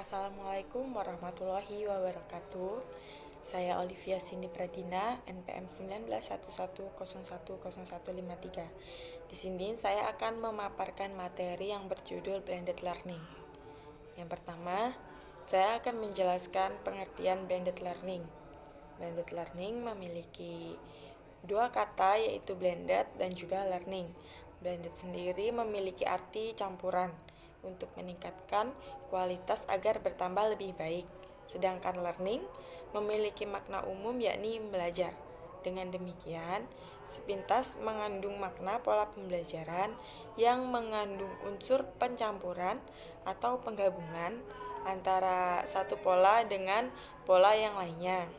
Assalamualaikum warahmatullahi wabarakatuh. Saya Olivia Cindy Pradina, NPM 191101010153. Di sini saya akan memaparkan materi yang berjudul Blended Learning. Yang pertama, saya akan menjelaskan pengertian blended learning. Blended learning memiliki dua kata, yaitu blended dan juga learning. Blended sendiri memiliki arti campuran untuk meningkatkan kualitas agar bertambah lebih baik. Sedangkan learning memiliki makna umum, yakni belajar. Dengan demikian, sepintas mengandung makna pola pembelajaran yang mengandung unsur pencampuran atau penggabungan antara satu pola dengan pola yang lainnya.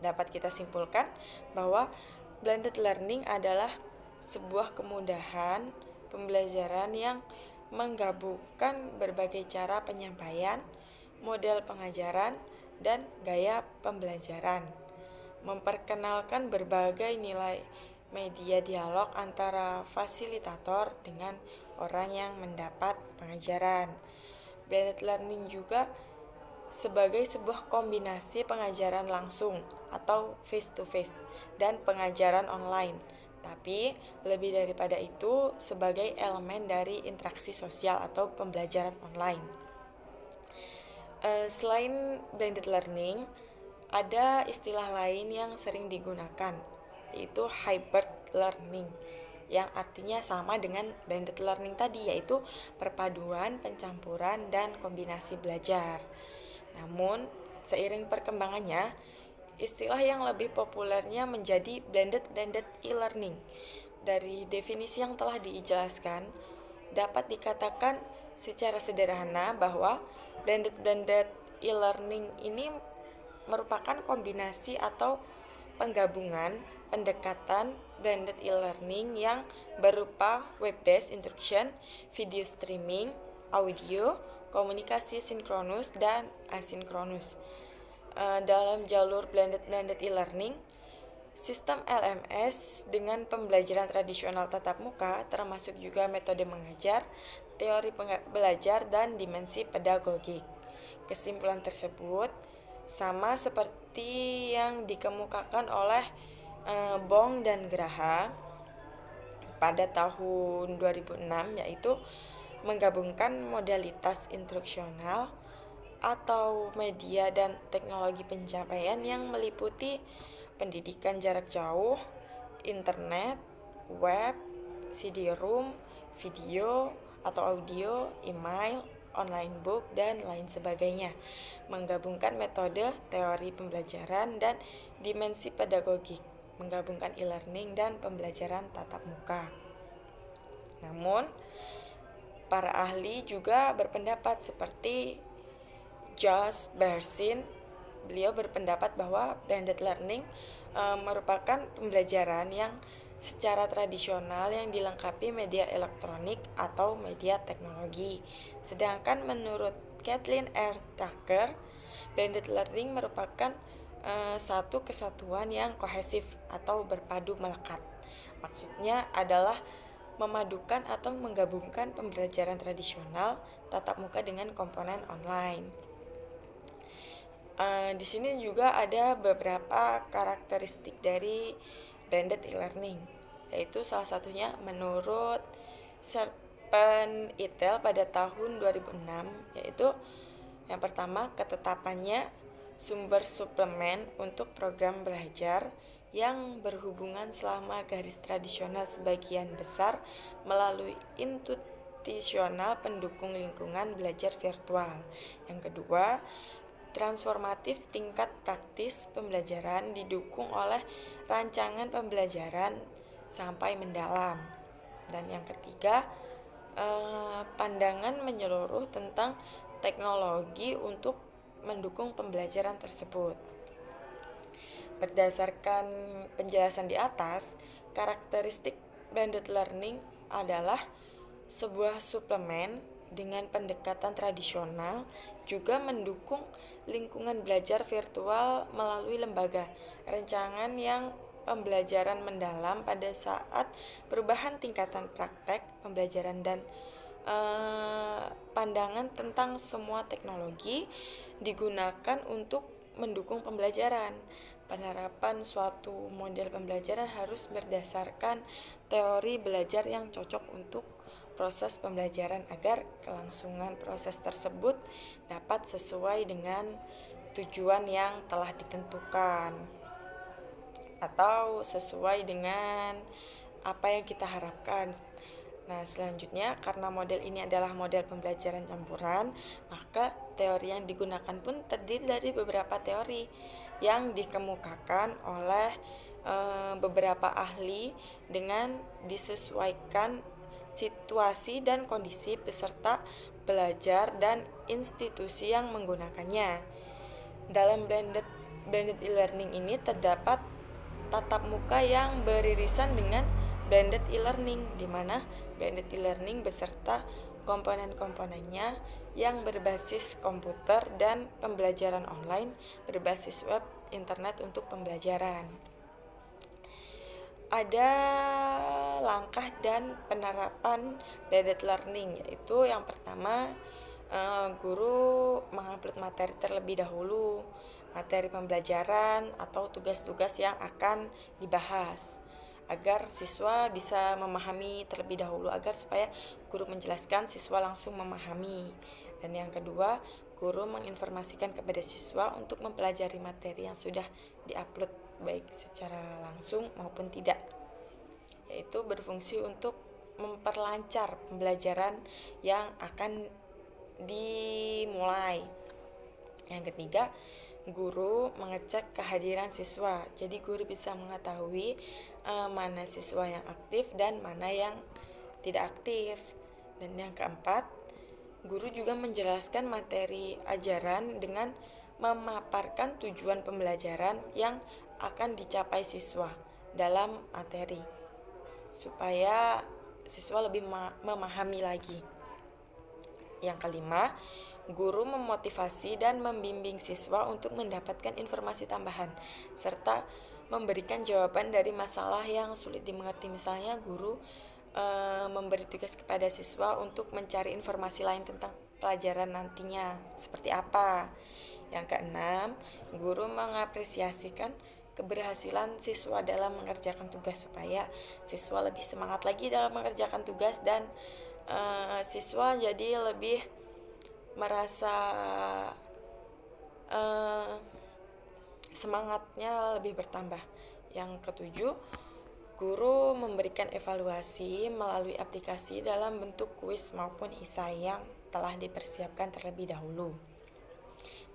Dapat kita simpulkan bahwa blended learning adalah sebuah kemudahan pembelajaran yang menggabungkan berbagai cara penyampaian, model pengajaran, dan gaya pembelajaran, memperkenalkan berbagai nilai media dialog antara fasilitator dengan orang yang mendapat pengajaran. Blended learning juga sebagai sebuah kombinasi pengajaran langsung atau face-to-face dan pengajaran online, tapi lebih daripada itu sebagai elemen dari interaksi sosial atau pembelajaran online. Selain blended learning, ada istilah lain yang sering digunakan, yaitu hybrid learning, yang artinya sama dengan blended learning tadi, yaitu perpaduan, pencampuran, dan kombinasi belajar. Namun, seiring perkembangannya, istilah yang lebih populernya menjadi blended e-learning. Dari definisi yang telah dijelaskan, dapat dikatakan secara sederhana bahwa blended e-learning ini merupakan kombinasi atau penggabungan pendekatan blended e-learning yang berupa web-based instruction, video streaming, audio, komunikasi sinkronus dan asinkronus. Dalam jalur blended e-learning, sistem LMS dengan pembelajaran tradisional tatap muka, termasuk juga metode mengajar, teori belajar, dan dimensi pedagogik. Kesimpulan tersebut sama seperti yang dikemukakan oleh Bong dan Graha pada tahun 2006, yaitu menggabungkan modalitas instruksional atau media dan teknologi pencapaian yang meliputi pendidikan jarak jauh, internet, web, CD-ROM, video atau audio, email, online book, dan lain sebagainya. Menggabungkan metode, teori pembelajaran, dan dimensi pedagogik, menggabungkan e-learning dan pembelajaran tatap muka. Namun, para ahli juga berpendapat seperti Josh Bersin. Beliau berpendapat bahwa blended learning merupakan pembelajaran yang secara tradisional yang dilengkapi media elektronik atau media teknologi. Sedangkan menurut Kathleen R. Tucker, blended learning merupakan satu kesatuan yang kohesif atau berpadu melekat. Maksudnya adalah memadukan atau menggabungkan pembelajaran tradisional tatap muka dengan komponen online. Di sini juga ada beberapa karakteristik dari blended e-learning, yaitu salah satunya menurut Serpent et al. Pada tahun 2006, yaitu yang pertama, ketetapannya sumber suplemen untuk program belajar yang berhubungan selama garis tradisional sebagian besar melalui institusional pendukung lingkungan belajar virtual. Yang kedua, transformatif tingkat praktis pembelajaran didukung oleh rancangan pembelajaran sampai mendalam. Dan yang ketiga, pandangan menyeluruh tentang teknologi untuk mendukung pembelajaran tersebut. Berdasarkan penjelasan di atas, karakteristik blended learning adalah sebuah suplemen dengan pendekatan tradisional juga mendukung lingkungan belajar virtual melalui lembaga rancangan yang pembelajaran mendalam pada saat perubahan tingkatan praktek pembelajaran dan pandangan tentang semua teknologi digunakan untuk mendukung pembelajaran. Penerapan suatu model pembelajaran harus berdasarkan teori belajar yang cocok untuk proses pembelajaran agar kelangsungan proses tersebut dapat sesuai dengan tujuan yang telah ditentukan atau sesuai dengan apa yang kita harapkan. Nah, selanjutnya karena model ini adalah model pembelajaran campuran, maka teori yang digunakan pun terdiri dari beberapa teori yang dikemukakan oleh beberapa ahli dengan disesuaikan situasi dan kondisi peserta belajar dan institusi yang menggunakannya. Dalam blended e-learning ini terdapat tatap muka yang beririsan dengan blended e-learning, di mana blended e-learning beserta komponen-komponennya yang berbasis komputer dan pembelajaran online berbasis web internet untuk pembelajaran. Ada langkah dan penerapan blended learning, yaitu yang pertama, guru mengupload materi terlebih dahulu, materi pembelajaran atau tugas-tugas yang akan dibahas, agar siswa bisa memahami terlebih dahulu, agar supaya guru menjelaskan siswa langsung memahami. Dan yang kedua, guru menginformasikan kepada siswa untuk mempelajari materi yang sudah diupload baik secara langsung maupun tidak, yaitu berfungsi untuk memperlancar pembelajaran yang akan dimulai. Yang ketiga, guru mengecek kehadiran siswa, jadi guru bisa mengetahui mana siswa yang aktif dan mana yang tidak aktif. Dan yang keempat, guru juga menjelaskan materi ajaran dengan memaparkan tujuan pembelajaran yang akan dicapai siswa dalam materi, supaya siswa lebih memahami lagi. Yang kelima, guru memotivasi dan membimbing siswa untuk mendapatkan informasi tambahan serta memberikan jawaban dari masalah yang sulit dimengerti. Misalnya guru memberi tugas kepada siswa untuk mencari informasi lain tentang pelajaran nantinya seperti apa. Yang keenam, guru mengapresiasikan keberhasilan siswa dalam mengerjakan tugas supaya siswa lebih semangat lagi dalam mengerjakan tugas dan siswa jadi lebih merasa semangatnya lebih bertambah. Yang ketujuh, guru memberikan evaluasi melalui aplikasi dalam bentuk kuis maupun esai yang telah dipersiapkan terlebih dahulu.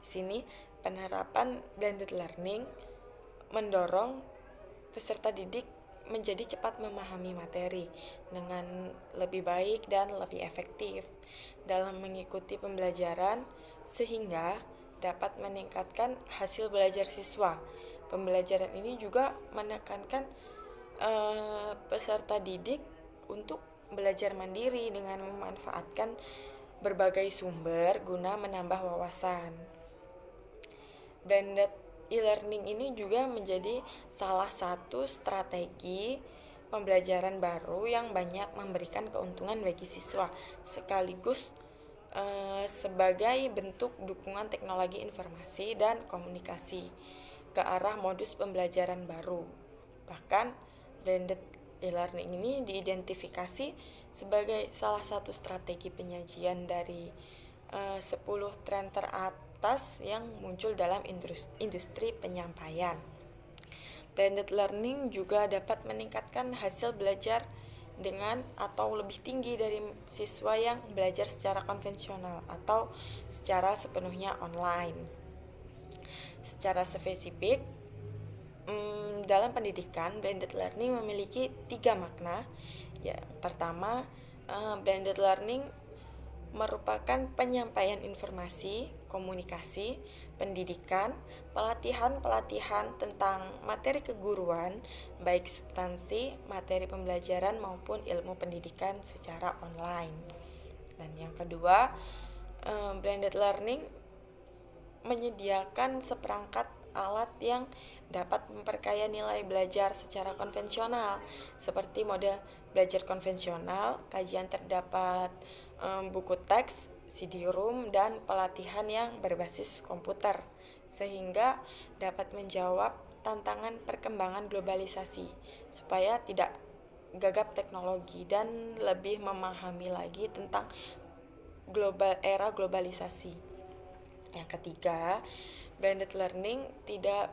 Di sini penerapan blended learning mendorong peserta didik menjadi cepat memahami materi dengan lebih baik dan lebih efektif dalam mengikuti pembelajaran sehingga dapat meningkatkan hasil belajar siswa. Pembelajaran ini juga menekankan peserta didik untuk belajar mandiri dengan memanfaatkan berbagai sumber guna menambah wawasan. Blended e-learning ini juga menjadi salah satu strategi pembelajaran baru yang banyak memberikan keuntungan bagi siswa, sekaligus sebagai bentuk dukungan teknologi informasi dan komunikasi ke arah modus pembelajaran baru. Bahkan, blended e-learning ini diidentifikasi sebagai salah satu strategi penyajian dari 10 tren teratas yang muncul dalam industri penyampaian. Blended learning juga dapat meningkatkan hasil belajar dengan atau lebih tinggi dari siswa yang belajar secara konvensional atau secara sepenuhnya online. Secara spesifik, dalam pendidikan, blended learning memiliki 3 makna. Yang pertama, blended learning merupakan penyampaian informasi, komunikasi, pendidikan, pelatihan tentang materi keguruan, baik substansi, materi pembelajaran maupun ilmu pendidikan secara online. Dan yang kedua, blended learning menyediakan seperangkat alat yang dapat memperkaya nilai belajar secara konvensional, seperti model belajar konvensional. Kajian terdapat buku teks, CD-ROM, dan pelatihan yang berbasis komputer, sehingga dapat menjawab tantangan perkembangan globalisasi, supaya tidak gagap teknologi dan lebih memahami lagi tentang era globalisasi. Yang ketiga, blended learning tidak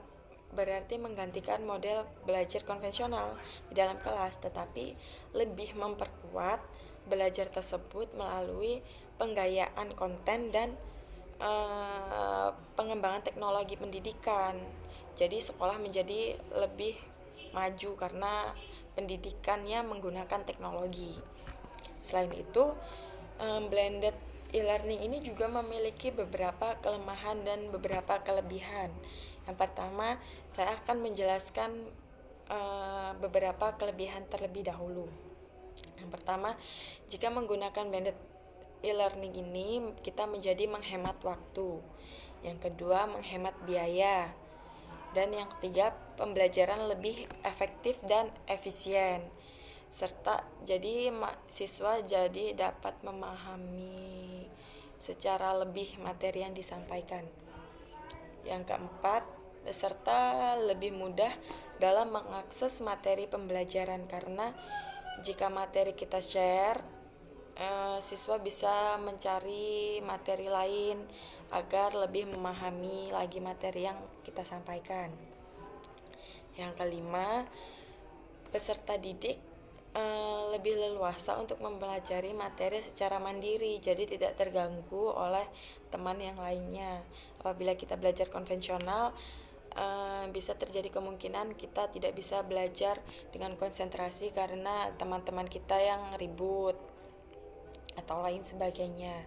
berarti menggantikan model belajar konvensional di dalam kelas, tetapi lebih memperkuat belajar tersebut melalui penggayaan konten dan pengembangan teknologi pendidikan. Jadi sekolah menjadi lebih maju karena pendidikannya menggunakan teknologi. Selain itu, blended e-learning ini juga memiliki beberapa kelemahan dan beberapa kelebihan. Yang pertama, saya akan menjelaskan beberapa kelebihan terlebih dahulu. Yang pertama, jika menggunakan blended e-learning ini, kita menjadi menghemat waktu. Yang kedua, menghemat biaya. Dan yang ketiga, pembelajaran lebih efektif dan efisien. Serta jadi siswa jadi dapat memahami secara lebih materi yang disampaikan. Yang keempat, peserta lebih mudah dalam mengakses materi pembelajaran karena jika materi kita share, siswa bisa mencari materi lain agar lebih memahami lagi materi yang kita sampaikan. Yang kelima, peserta didik lebih leluasa untuk mempelajari materi secara mandiri, jadi tidak terganggu oleh teman yang lainnya. Apabila kita belajar konvensional, bisa terjadi kemungkinan kita tidak bisa belajar dengan konsentrasi karena teman-teman kita yang ribut atau lain sebagainya.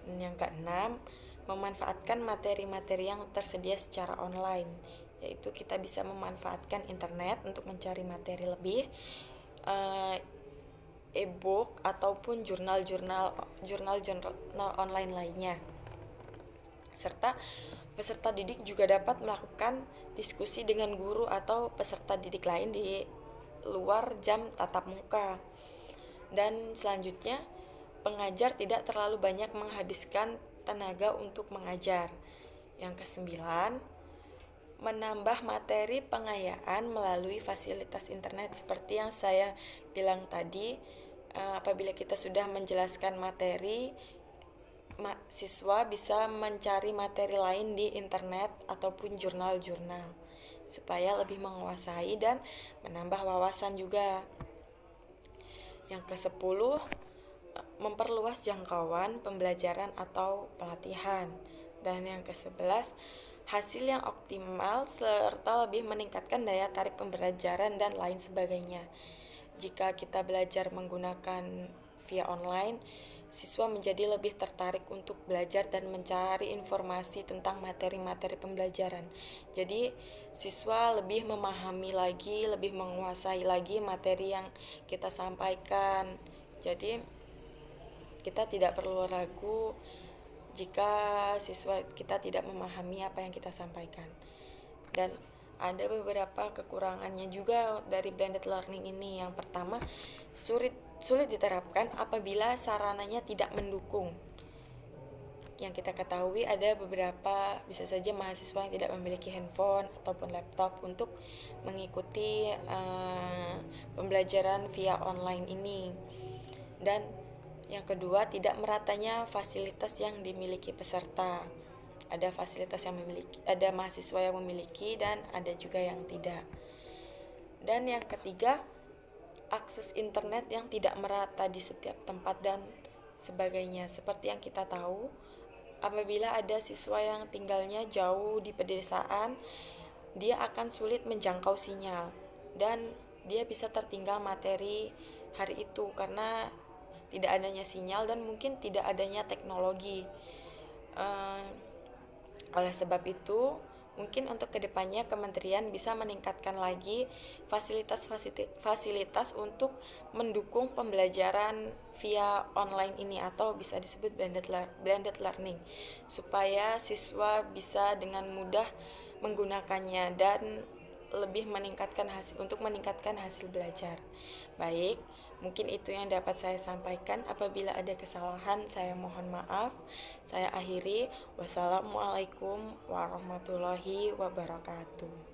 Dan yang keenam, memanfaatkan materi-materi yang tersedia secara online, yaitu kita bisa memanfaatkan internet untuk mencari materi lebih, e-book ataupun jurnal online lainnya. Serta peserta didik juga dapat melakukan diskusi dengan guru atau peserta didik lain di luar jam tatap muka. Dan selanjutnya, pengajar tidak terlalu banyak menghabiskan tenaga untuk mengajar. Yang kesembilan, menambah materi pengayaan melalui fasilitas internet seperti yang saya bilang tadi. Apabila kita sudah menjelaskan materi, siswa bisa mencari materi lain di internet ataupun jurnal-jurnal supaya lebih menguasai dan menambah wawasan juga. Yang ke-10, memperluas jangkauan pembelajaran atau pelatihan. Dan yang ke-11, hasil yang optimal serta lebih meningkatkan daya tarik pembelajaran dan lain sebagainya. Jika kita belajar menggunakan via online, siswa menjadi lebih tertarik untuk belajar dan mencari informasi tentang materi-materi pembelajaran. Jadi siswa lebih memahami lagi, lebih menguasai lagi materi yang kita sampaikan. Jadi kita tidak perlu ragu jika siswa kita tidak memahami apa yang kita sampaikan. Dan ada beberapa kekurangannya juga dari blended learning ini. Yang pertama, sulit diterapkan apabila sarananya tidak mendukung. Yang kita ketahui ada beberapa, bisa saja mahasiswa yang tidak memiliki handphone ataupun laptop untuk mengikuti pembelajaran via online ini. Dan yang kedua, tidak meratanya fasilitas yang dimiliki peserta. Ada fasilitas yang ada mahasiswa yang memiliki dan ada juga yang tidak. Dan yang ketiga, akses internet yang tidak merata di setiap tempat dan sebagainya. Seperti yang kita tahu, apabila ada siswa yang tinggalnya jauh di pedesaan, dia akan sulit menjangkau sinyal dan dia bisa tertinggal materi hari itu karena tidak adanya sinyal dan mungkin tidak adanya teknologi. Oleh sebab itu, mungkin untuk kedepannya kementerian bisa meningkatkan lagi fasilitas untuk mendukung pembelajaran via online ini atau bisa disebut blended learning, supaya siswa bisa dengan mudah menggunakannya dan lebih meningkatkan hasil belajar. Baik, Mungkin itu yang dapat saya sampaikan. Apabila ada kesalahan, saya mohon maaf. Saya akhiri. Wassalamualaikum warahmatullahi wabarakatuh.